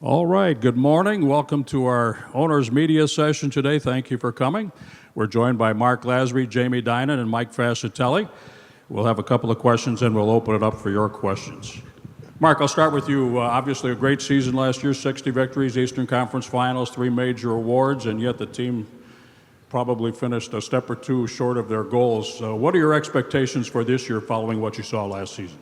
All right, good morning. Welcome to our owners' media session today. Thank you for coming. We're joined by Marc Lasry, Jamie Dinan, and Mike Fascitelli. We'll have a couple of questions and we'll open it up for your questions. Marc, I'll start with you. Obviously a great season last year, 60 victories, Eastern Conference Finals, 3 major awards, and yet the team probably finished a step or two short of their goals. What are your expectations for this year following what you saw last season?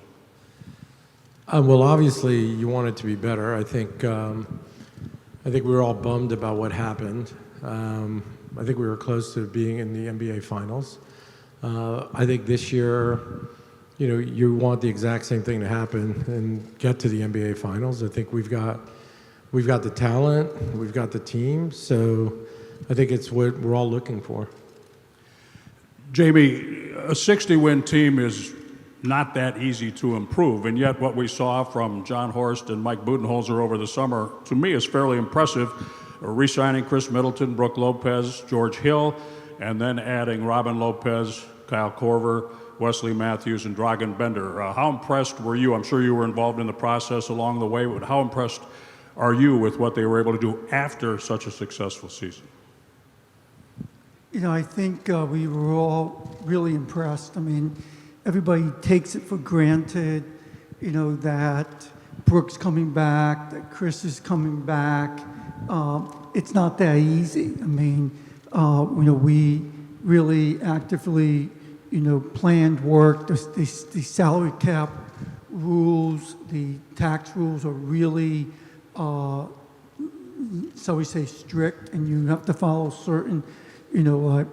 Well, obviously, you want it to be better. I think we were all bummed about what happened. I think we were close to being in the NBA Finals. I think this year, you want the exact same thing to happen and get to the NBA Finals. I think we've got the talent, we've got the team, so I think it's what we're all looking for. Jamie, a 60-win team is not that easy to improve, and yet what we saw from John Horst and Mike Budenholzer over the summer, to me, is fairly impressive. Re-signing Chris Middleton, Brook Lopez, George Hill, and then adding Robin Lopez, Kyle Korver, Wesley Matthews, and Dragan Bender. How impressed were you? I'm sure you were involved in the process along the way, but how impressed are you with what they were able to do after such a successful season? I think we were all really impressed. I mean, everybody takes it for granted, that Brook's coming back, that Chris is coming back. It's not that easy. I mean, we really actively, planned work. The salary cap rules, the tax rules are really, so we say strict, and you have to follow certain,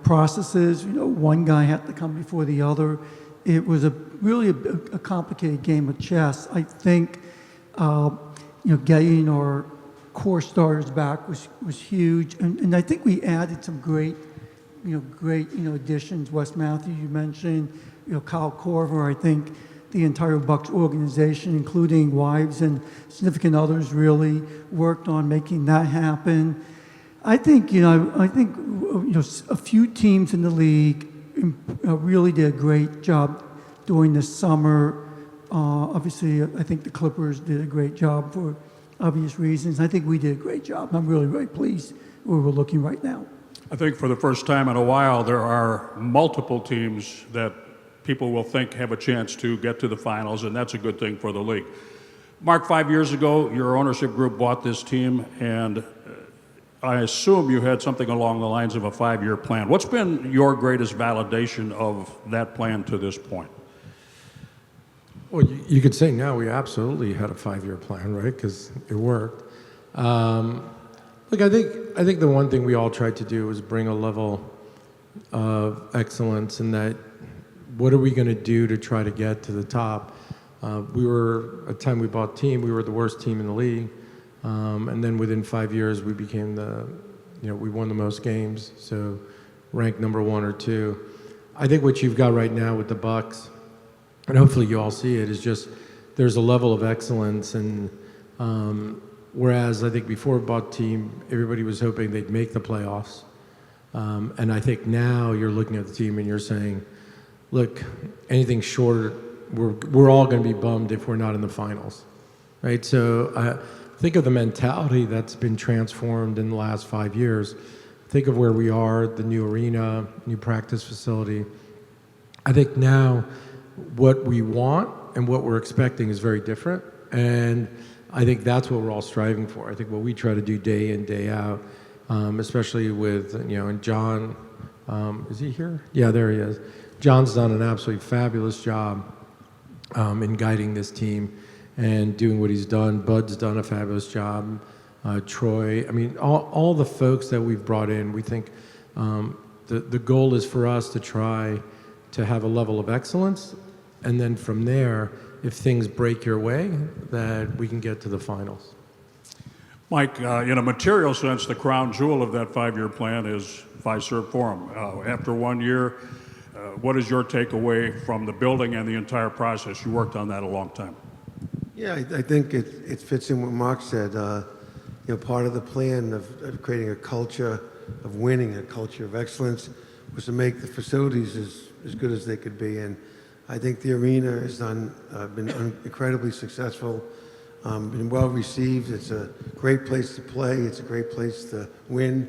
processes. One guy had to come before the other. It was really a complicated game of chess. I think, getting our core starters back was huge, and I think we added some great additions. Wes Matthews, you mentioned, Kyle Korver. I think the entire Bucks organization, including wives and significant others, really worked on making that happen. I think a few teams in the league really did a great job during the summer. Obviously, I think the Clippers did a great job for obvious reasons. I think we did a great job. I'm really, really pleased where we're looking right now. I think for the first time in a while, there are multiple teams that people will think have a chance to get to the finals, and that's a good thing for the league. Marc, 5 years ago, your ownership group bought this team, and I assume you had something along the lines of a 5-year plan. What's been your greatest validation of that plan to this point? Well, you could say now we absolutely had a 5-year plan, right? Because it worked. Look, I think the one thing we all tried to do was bring a level of excellence in that. What are we going to do to try to get to the top? We were, at the time we bought the team, we were the worst team in the league. And then within 5 years, we became we won the most games, so ranked number 1 or 2. I think what you've got right now with the Bucks, and hopefully you all see it, is just there's a level of excellence. And whereas I think before we bought the team, everybody was hoping they'd make the playoffs. And I think now you're looking at the team and you're saying, look, anything short, we're all going to be bummed if we're not in the finals, right? So think of the mentality that's been transformed in the last 5 years. Think of where we are, the new arena, new practice facility. I think now what we want and what we're expecting is very different. And I think that's what we're all striving for. I think what we try to do day in, day out, especially with, and John, is he here? Yeah, there he is. John's done an absolutely fabulous job in guiding this team and doing what he's done. Bud's done a fabulous job. Troy, I mean, all the folks that we've brought in, we think the goal is for us to try to have a level of excellence, and then from there, if things break your way, that we can get to the finals. Mike, in a material sense, the crown jewel of that 5-year plan is Fiserv Forum. After 1 year, what is your takeaway from the building and the entire process? You worked on that a long time. Yeah, I think it fits in what Marc said. Part of the plan of creating a culture of winning, a culture of excellence, was to make the facilities as good as they could be. And I think the arena has been incredibly successful. been well received. It's a great place to play. It's a great place to win.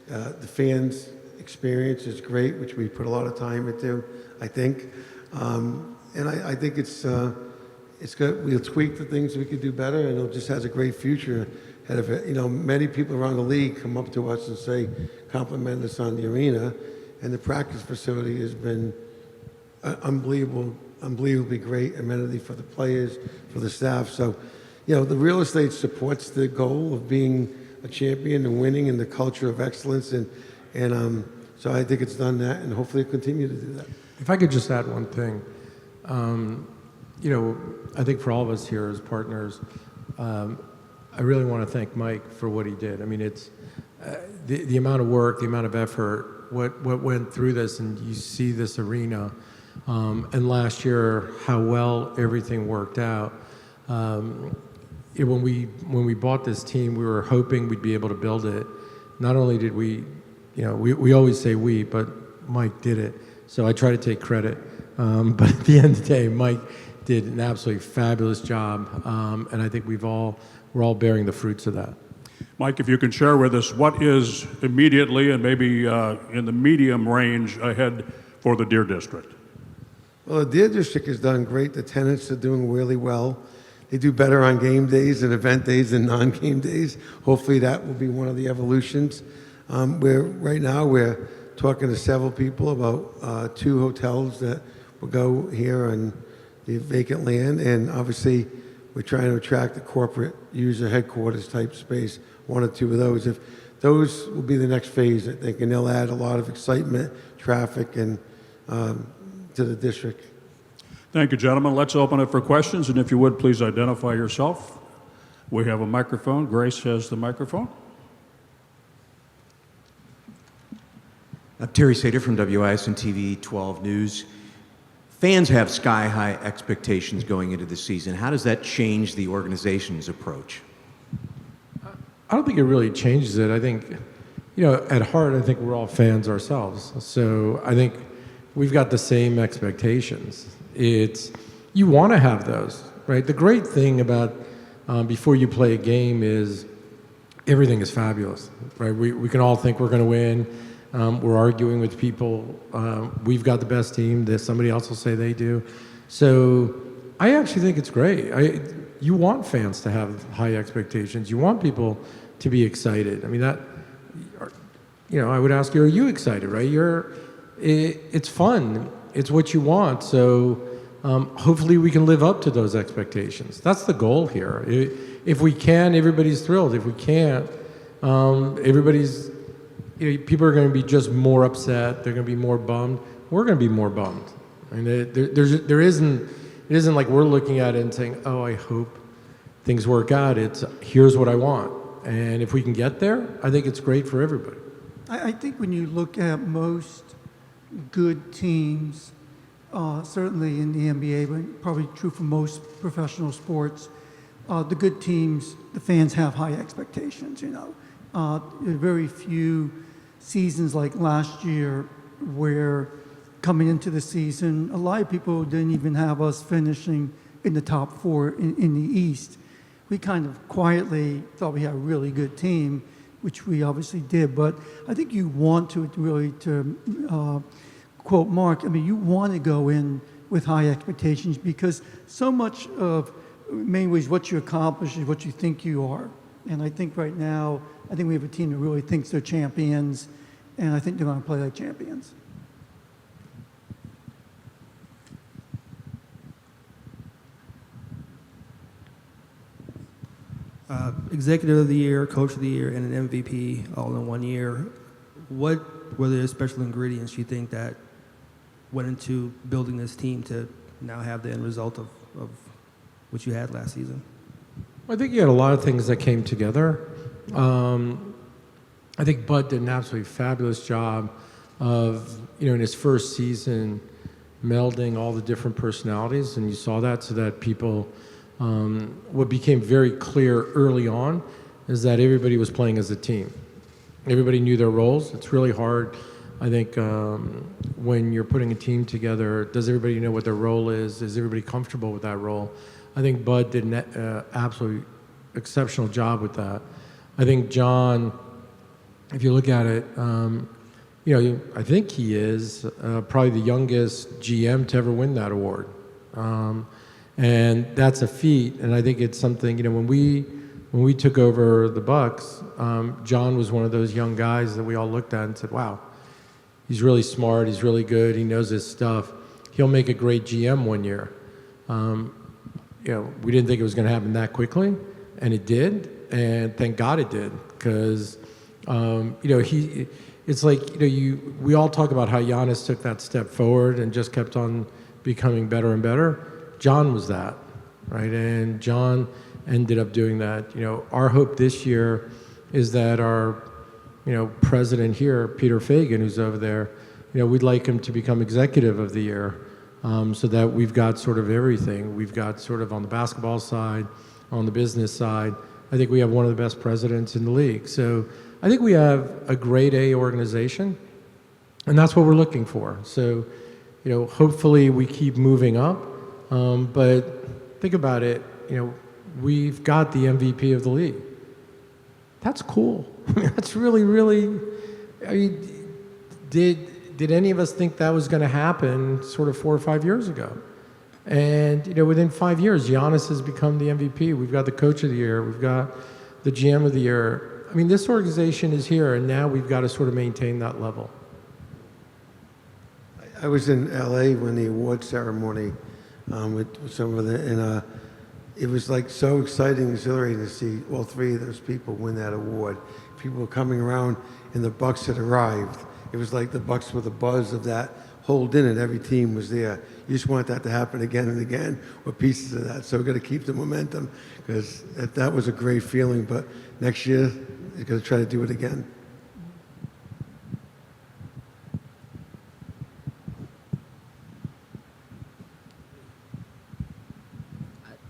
The fans' experience is great, which we put a lot of time into, I think. And I think it's good. We'll tweak the things we could do better, and it just has a great future ahead of it. You know, many people around the league come up to us and say, compliment us on the arena, and the practice facility has been unbelievably great amenity for the players, for the staff. So, you know, the real estate supports the goal of being a champion and winning and the culture of excellence, and so I think it's done that, and hopefully it'll continue to do that. If I could just add one thing, you know, I think for all of us here as partners, I really want to thank Mike for what he did. I mean, it's the amount of work, the amount of effort, what went through this, and you see this arena, and last year how well everything worked out. When we bought this team, we were hoping we'd be able to build it. Not only did we, you know, we always say we, but Mike did it. So I try to take credit. But at the end of the day, Mike did an absolutely fabulous job, and I think we're all bearing the fruits of that. Mike, if you can share with us what is immediately and maybe in the medium range ahead for the Deer District. Well, the Deer District has done great. The tenants are doing really well. They do better on game days and event days than non-game days. Hopefully that will be one of the evolutions. Right now we're talking to several people about 2 hotels that will go here on the vacant land, and obviously we're trying to attract a corporate user headquarters type space, 1 or 2 of those. If those will be the next phase, I think, and they'll add a lot of excitement, traffic, and to the district. Thank you, gentlemen. Let's open it for questions, and if you would, please identify yourself. We have a microphone. Grace has the microphone. Terry Sater from WISN TV 12 News. Fans have sky-high expectations going into the season. How does that change the organization's approach? I don't think it really changes it. I think, you know, at heart, I think we're all fans ourselves. So I think we've got the same expectations. You want to have those, right? The great thing about before you play a game is everything is fabulous, right? We can all think we're going to win. We're arguing with people. We've got the best team. Somebody else will say they do. So I actually think it's great. You want fans to have high expectations. You want people to be excited. I mean, you know, I would ask you, are you excited, right? It's fun. It's what you want. So hopefully we can live up to those expectations. That's the goal here. If we can, everybody's thrilled. If we can't, everybody's, you know, people are going to be just more upset. They're going to be more bummed. We're going to be more bummed. I mean, it isn't like we're looking at it and saying, oh, I hope things work out. It's here's what I want. And if we can get there, I think it's great for everybody. I think when you look at most good teams, certainly in the NBA, but probably true for most professional sports, the good teams, the fans have high expectations, you know. There are very few seasons like last year where coming into the season, a lot of people didn't even have us finishing in the top 4 in the East. We kind of quietly thought we had a really good team, which we obviously did, but I think you want to really, to quote Mark, I mean, you want to go in with high expectations because so much of, in many ways, what you accomplish is what you think you are. And I think right now, I think we have a team that really thinks they're champions, and I think they're going to play like champions. Executive of the Year, Coach of the Year, and an MVP all in 1 year. What were the special ingredients you think that went into building this team to now have the end result of what you had last season? I think you had a lot of things that came together. I think Bud did an absolutely fabulous job of, you know, in his first season, melding all the different personalities, and you saw that so that people, what became very clear early on is that everybody was playing as a team. Everybody knew their roles. It's really hard, I think, when you're putting a team together, does everybody know what their role is? Is everybody comfortable with that role? I think Bud did an absolutely exceptional job with that. I think John, if you look at it, I think he is probably the youngest GM to ever win that award. And that's a feat, and I think it's something, when we took over the Bucks, John was one of those young guys that we all looked at and said, wow, he's really smart, he's really good, he knows his stuff. He'll make a great GM one year. We didn't think it was going to happen that quickly, and it did, and thank God it did, because it's like, we all talk about how Giannis took that step forward and just kept on becoming better and better. John was that, right? And John ended up doing that. Our hope this year is that our, president here, Peter Fagan, who's over there, we'd like him to become executive of the year, so that we've got sort of everything. We've got sort of on the basketball side, on the business side. I think we have one of the best presidents in the league. So I think we have a grade A organization, and that's what we're looking for. So, hopefully we keep moving up. But think about it, we've got the MVP of the league. That's cool. That's really, really, did any of us think that was going to happen sort of 4 or 5 years ago? And, within 5 years, Giannis has become the MVP. We've got the coach of the year. We've got the GM of the year. This organization is here, and now we've got to sort of maintain that level. I was in LA when the award ceremony with some of the, and it was like so exciting, exhilarating to see all three of those people win that award. People were coming around, and the Bucks had arrived. It was like the Bucks were the buzz of that whole dinner. Every team was there. You just want that to happen again and again, or pieces of that. So we've got to keep the momentum, because that was a great feeling. But next year, we're going to try to do it again.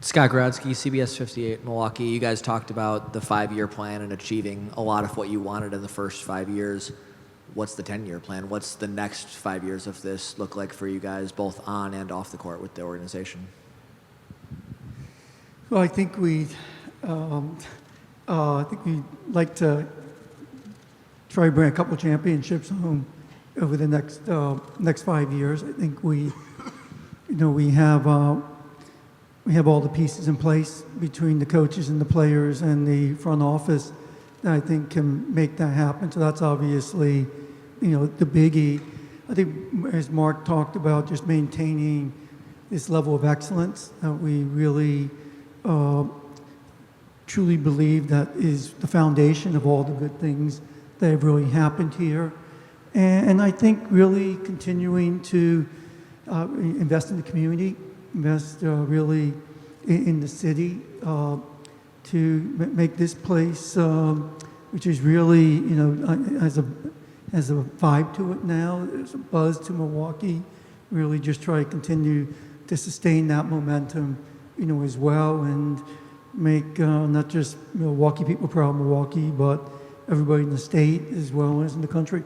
Scott Grodsky, CBS 58, Milwaukee. You guys talked about the 5-year plan and achieving a lot of what you wanted in the first 5 years. What's the 10-year plan? What's the next 5 years of this look like for you guys, both on and off the court with the organization? Well, I think we'd like to try to bring a couple championships home over the next 5 years. I think we have all the pieces in place between the coaches and the players and the front office that I think can make that happen. So that's obviously, the biggie. I think, as Mark talked about, just maintaining this level of excellence that we really truly believe that is the foundation of all the good things that have really happened here. And I think really continuing to invest in the community, invest really in the city to make this place, which is really, has a vibe to it now. There's a buzz to Milwaukee. Really just try to continue to sustain that momentum, as well, and make not just Milwaukee people proud of Milwaukee, but everybody in the state as well as in the country.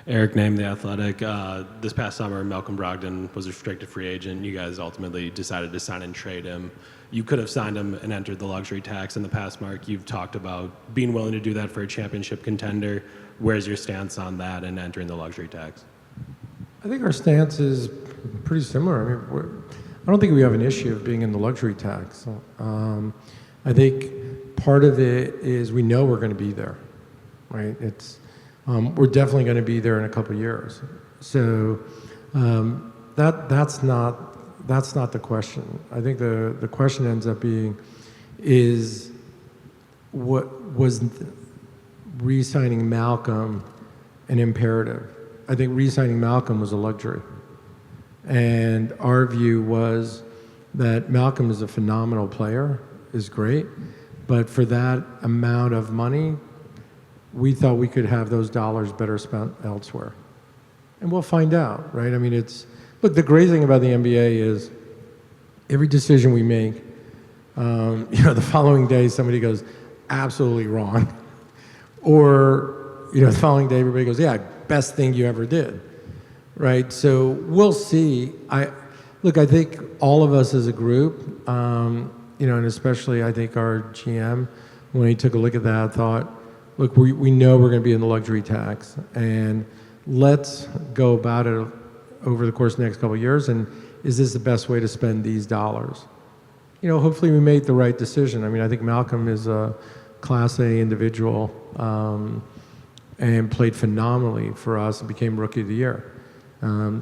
Eric Name, The Athletic. This past summer, Malcolm Brogdon was a restricted free agent. You guys ultimately decided to sign and trade him. You could have signed him and entered the luxury tax in the past, Mark. You've talked about being willing to do that for a championship contender. Where's your stance on that and entering the luxury tax? I think our stance is pretty similar. I don't think we have an issue of being in the luxury tax. I think part of it is we know we're going to be there, right? We're definitely going to be there in a couple of years. So that's not the question. I think the question ends up being is what was re-signing Malcolm an imperative? I think re-signing Malcolm was a luxury. And our view was that Malcolm is a phenomenal player, is great, but for that amount of money, we thought we could have those dollars better spent elsewhere. And we'll find out, right? Look, the great thing about the NBA is every decision we make, the following day somebody goes, absolutely wrong. Or, the following day everybody goes, yeah, best thing you ever did. right? So we'll see. I think all of us as a group, and especially I think our GM, when he took a look at that, thought, look, we know we're going to be in the luxury tax, and let's go about it over the course of the next couple of years, and is this the best way to spend these dollars? Hopefully we made the right decision. I mean, I think Malcolm is a Class A individual and played phenomenally for us and became Rookie of the Year.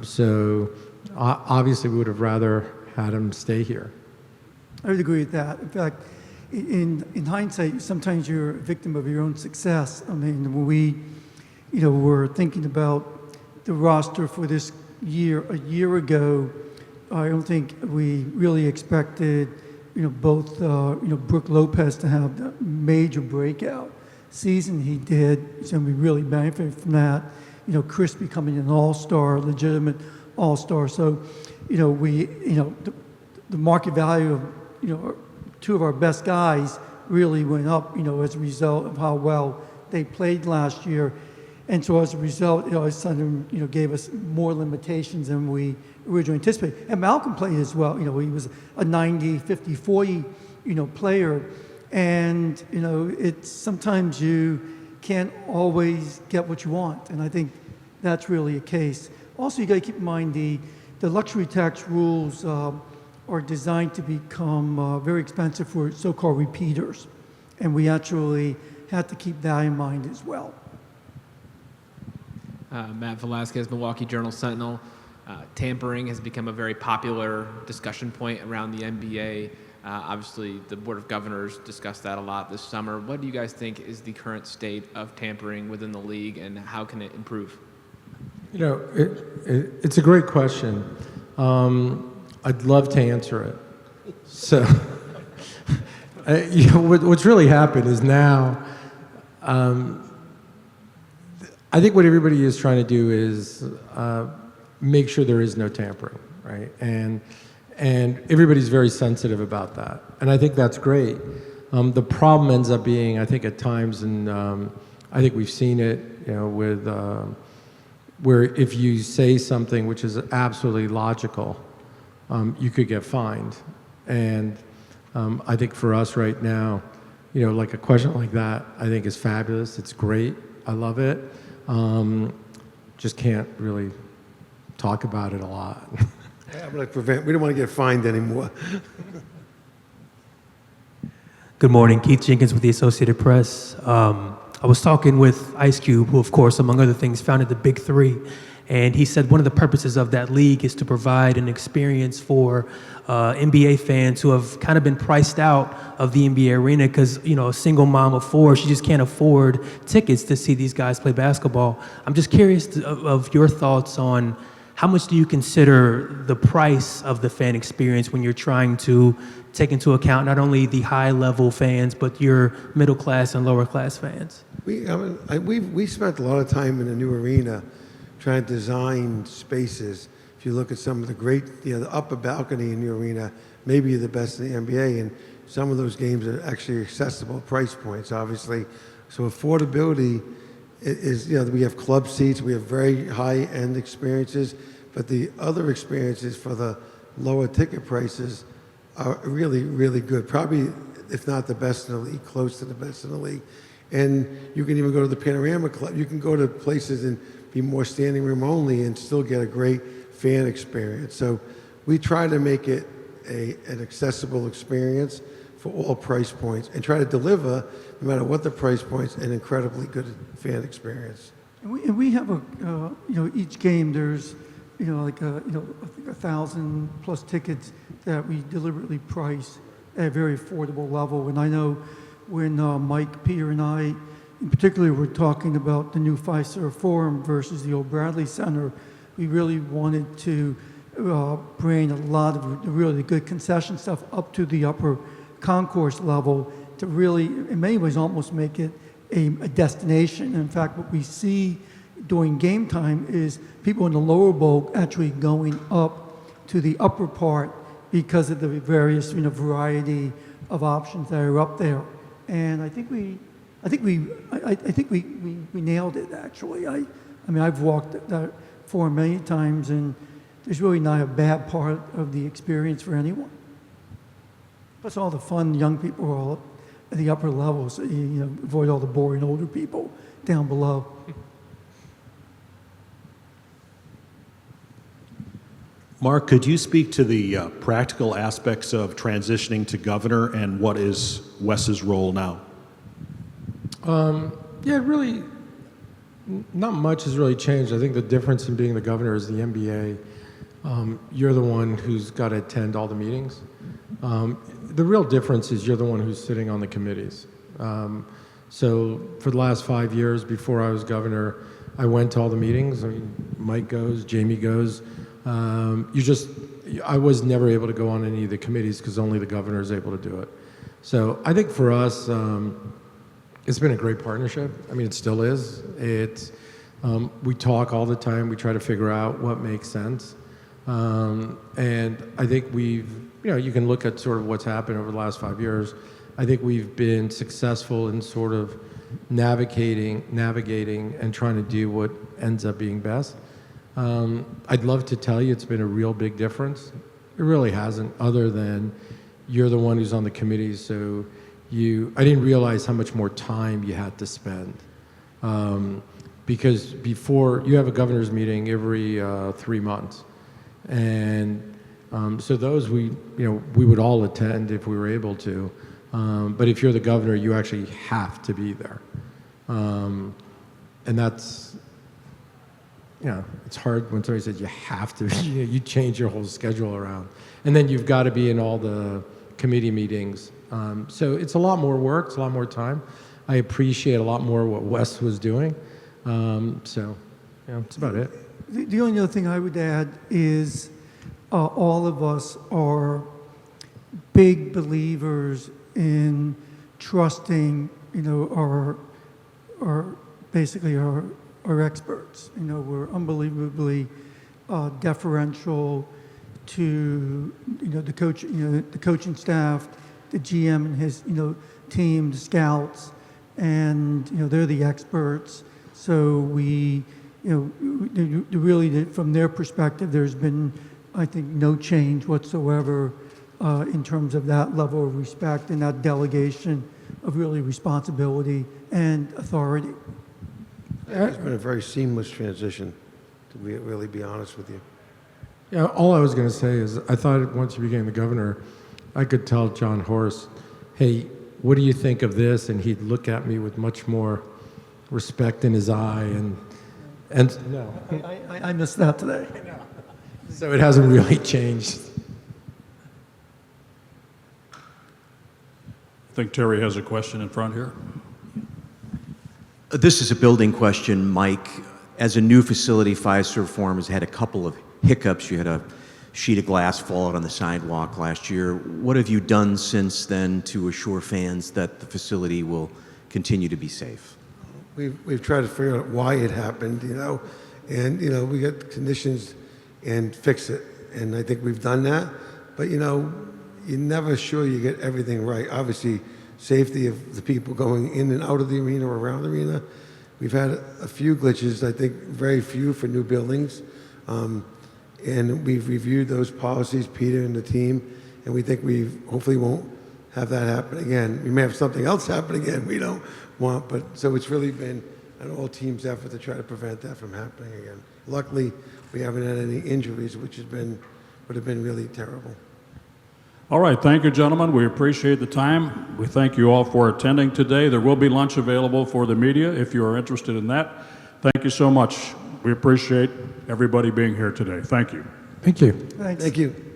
So obviously we would have rather had him stay here. I would agree with that. In fact, in hindsight, sometimes you're a victim of your own success. I mean, when we, were thinking about the roster for this year, a year ago, I don't think we really expected, both, Brook Lopez to have the major breakout season he did, so we really benefited from that. Chris becoming an all-star, legitimate all-star. So, the market value of, two of our best guys really went up, as a result of how well they played last year. And so as a result, it suddenly, gave us more limitations than we originally anticipated. And Malcolm played as well. He was a 90, 50, 40, player. And, it's sometimes you can't always get what you want. And I think that's really a case. Also, you got to keep in mind the luxury tax rules are designed to become very expensive for so-called repeaters. And we actually had to keep that in mind as well. Matt Velasquez, Milwaukee Journal-Sentinel. Tampering has become a very popular discussion point around the NBA. Obviously, the Board of Governors discussed that a lot this summer. What do you guys think is the current state of tampering within the league, and how can it improve? It's a great question. I'd love to answer it. So, what's really happened is now, I think what everybody is trying to do is make sure there is no tampering, right? And everybody's very sensitive about that. And I think that's great. The problem ends up being, I think at times, and I think we've seen it, with where if you say something which is absolutely logical, you could get fined. And I think for us right now, like a question like that, I think is fabulous. It's great. I love it. Just can't really talk about it a lot. I'm going to prevent. We don't want to get fined anymore. Good morning, Keith Jenkins with the Associated Press. I was talking with Ice Cube, who, of course, among other things, founded the Big Three. And he said one of the purposes of that league is to provide an experience for NBA fans who have kind of been priced out of the NBA arena because, a single mom of four, she just can't afford tickets to see these guys play basketball. I'm just curious of your thoughts on how much do you consider the price of the fan experience when you're trying to take into account not only the high-level fans, but your middle-class and lower-class fans? We spent a lot of time in the new arena trying to design spaces. If you look at some of the great, the upper balcony in the arena, maybe the best in the NBA, and some of those games are actually accessible price points, obviously. So affordability is, we have club seats, we have very high-end experiences, but the other experiences for the lower ticket prices are really, really good. Probably, if not the best in the league, close to the best in the league. And you can even go to the Panorama Club. You can go to places and be more standing room only and still get a great fan experience. So we try to make it an accessible experience for all price points and try to deliver, no matter what the price points, an incredibly good fan experience. And we have each game there's, I think 1,000 plus tickets that we deliberately price at a very affordable level. And I know when Mike, Peter, and I, in particular, were talking about the new Fiserv Forum versus the old Bradley Center, we really wanted to bring a lot of really good concession stuff up to the upper concourse level to really, in many ways, almost make it a destination. In fact, what we see during game time is people in the lower bowl actually going up to the upper part because of the various variety of options that are up there. And I think we nailed it, actually. I mean, I've walked that 4 million times, and there's really not a bad part of the experience for anyone. Plus all the fun young people are all at the upper levels, so you avoid all the boring older people down below. Mark, could you speak to the practical aspects of transitioning to governor and what is Wes's role now? Yeah, really, not much has really changed. I think the difference in being the governor is the NBA. You're the one who's got to attend all the meetings. The real difference is you're the one who's sitting on the committees. So for the last 5 years before I was governor, I went to all the meetings. I mean, Mike goes, Jamie goes. I was never able to go on any of the committees because only the governor is able to do it. So I think for us, it's been a great partnership. I mean, it still is. We talk all the time. We try to figure out what makes sense. And I think you can look at sort of what's happened over the last 5 years. I think we've been successful in sort of navigating and trying to do what ends up being best. I'd love to tell you it's been a real big difference. It really hasn't, other than you're the one who's on the committee, so I didn't realize how much more time you had to spend. Because before, you have a governor's meeting every 3 months. And so those we would all attend if we were able to. But if you're the governor, you actually have to be there. And that's, it's hard when somebody says you have to. You change your whole schedule around. And then you've got to be in all the committee meetings. So it's a lot more work, it's a lot more time. I appreciate a lot more what Wes was doing. That's about it. The only other thing I would add is all of us are big believers in trusting, our experts. We're unbelievably deferential to the coach, the coaching staff, the GM and his team, the scouts, and they're the experts. So we really, from their perspective, there's been, I think, no change whatsoever in terms of that level of respect and that delegation of really responsibility and authority. It's been a very seamless transition, to really be honest with you. Yeah, all I was going to say is I thought once you became the governor, I could tell John Horst, hey, what do you think of this? And he'd look at me with much more respect in his eye. And no. I missed that today. So it hasn't really changed. I think Terry has a question in front here. This is a building question, Mike. As a new facility, Fiserv Forum has had a couple of hiccups. You had a sheet of glass fall out on the sidewalk last year. What have you done since then to assure fans that the facility will continue to be safe? We've tried to figure out why it happened, and we got conditions and fix it. And I think we've done that. But you're never sure you get everything right. Obviously, safety of the people going in and out of the arena or around the arena. We've had a few glitches, I think very few for new buildings. And we've reviewed those policies, Peter and the team, and we think we hopefully won't have that happen again. We may have something else happen again we don't want, but so it's really been an all team's effort to try to prevent that from happening again. Luckily, we haven't had any injuries, which would have been really terrible. All right, thank you, gentlemen. We appreciate the time. We thank you all for attending today. There will be lunch available for the media if you are interested in that. Thank you so much. We appreciate everybody being here today. Thank you. Thank you. Thanks. Thank you.